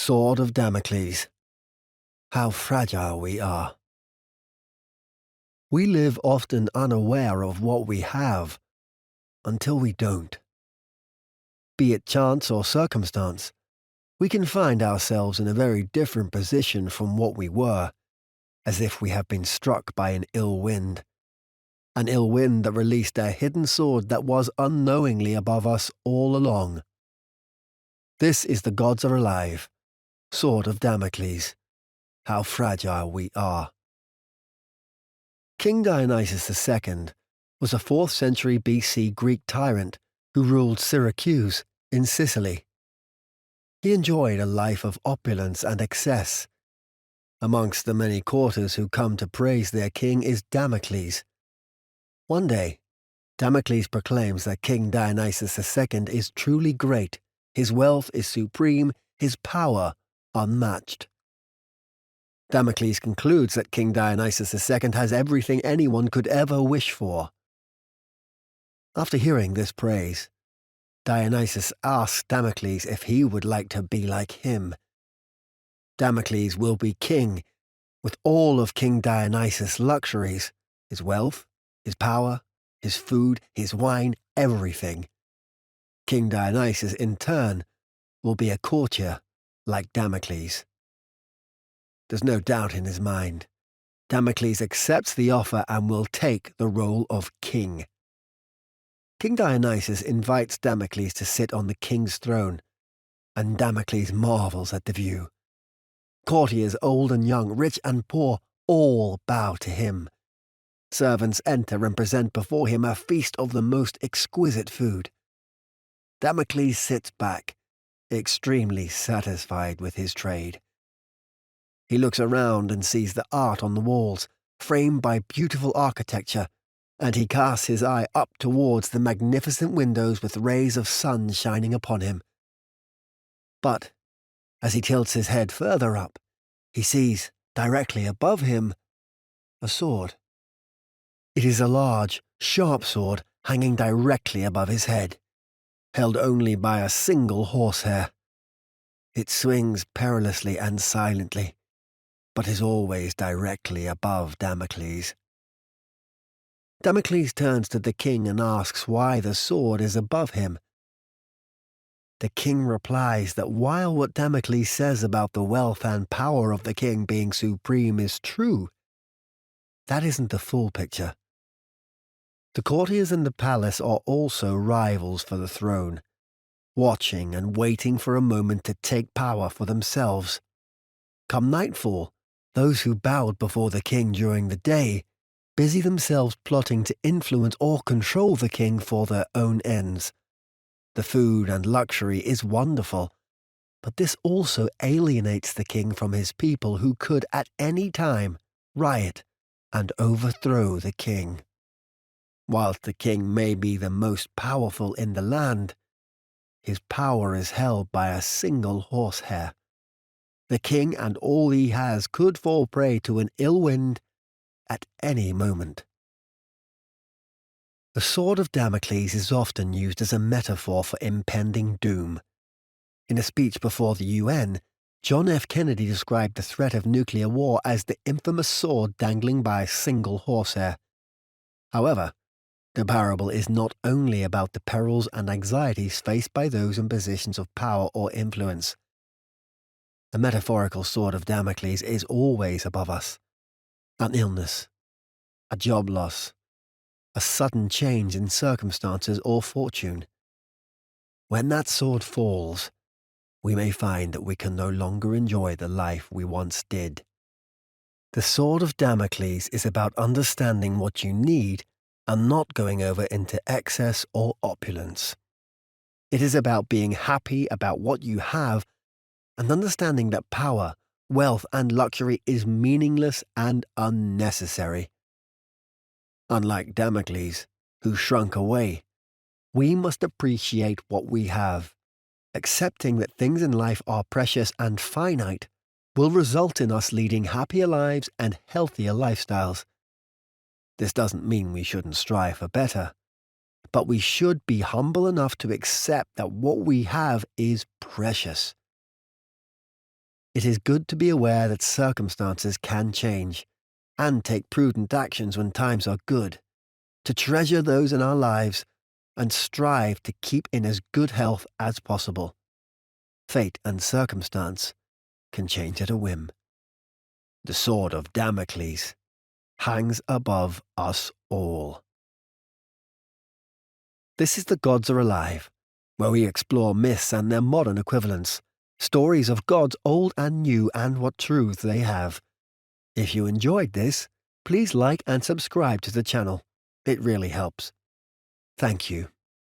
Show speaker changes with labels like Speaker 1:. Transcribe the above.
Speaker 1: Sword of Damocles. How fragile we are. We live often unaware of what we have until we don't. Be it chance or circumstance, we can find ourselves in a very different position from what we were, as if we have been struck by an ill wind that released a hidden sword that was unknowingly above us all along. This is The Gods Are Alive, Sword of Damocles. How fragile we are. King Dionysus II was a 4th century BC Greek tyrant who ruled Syracuse in Sicily. He enjoyed a life of opulence and excess. Amongst the many courtiers who come to praise their king is Damocles. One day, Damocles proclaims that King Dionysus II is truly great, his wealth is supreme, his power unmatched. Damocles concludes that King Dionysus II has everything anyone could ever wish for. After hearing this praise, Dionysus asks Damocles if he would like to be like him. Damocles will be king, with all of King Dionysus' luxuries, his wealth, his power, his food, his wine, everything. King Dionysus, in turn, will be a courtier like Damocles. There's no doubt in his mind. Damocles accepts the offer and will take the role of king. King Dionysus invites Damocles to sit on the king's throne, and Damocles marvels at the view. Courtiers old and young, rich and poor, all bow to him. Servants enter and present before him a feast of the most exquisite food. Damocles sits back, extremely satisfied with his trade. He looks around and sees the art on the walls, framed by beautiful architecture, and he casts his eye up towards the magnificent windows with rays of sun shining upon him. But, as he tilts his head further up, he sees, directly above him, a sword. It is a large, sharp sword hanging directly above his head, held only by a single horsehair. It swings perilously and silently, but is always directly above Damocles. Damocles turns to the king and asks why the sword is above him. The king replies that while what Damocles says about the wealth and power of the king being supreme is true, that isn't the full picture. The courtiers in the palace are also rivals for the throne, watching and waiting for a moment to take power for themselves. Come nightfall, those who bowed before the king during the day busy themselves plotting to influence or control the king for their own ends. The food and luxury is wonderful, but this also alienates the king from his people who could at any time riot and overthrow the king. Whilst the king may be the most powerful in the land, his power is held by a single horsehair. The king and all he has could fall prey to an ill wind at any moment. The Sword of Damocles is often used as a metaphor for impending doom. In a speech before the UN, John F. Kennedy described the threat of nuclear war as the infamous sword dangling by a single horsehair. However, the parable is not only about the perils and anxieties faced by those in positions of power or influence. The metaphorical sword of Damocles is always above us. An illness, a job loss, a sudden change in circumstances or fortune. When that sword falls, we may find that we can no longer enjoy the life we once did. The Sword of Damocles is about understanding what you need and not going over into excess or opulence. It is about being happy about what you have and understanding that power, wealth, and luxury is meaningless and unnecessary. Unlike Damocles, who shrunk away, we must appreciate what we have. Accepting that things in life are precious and finite will result in us leading happier lives and healthier lifestyles. This doesn't mean we shouldn't strive for better, but we should be humble enough to accept that what we have is precious. it is good to be aware that circumstances can change and take prudent actions when times are good, to treasure those in our lives and strive to keep in as good health as possible. Fate and circumstance can change at a whim. The Sword of Damocles hangs above us all. This is The Gods Are Alive, where we explore myths and their modern equivalents, stories of gods old and new and what truths they have. If you enjoyed this, please like and subscribe to the channel. It really helps. Thank you.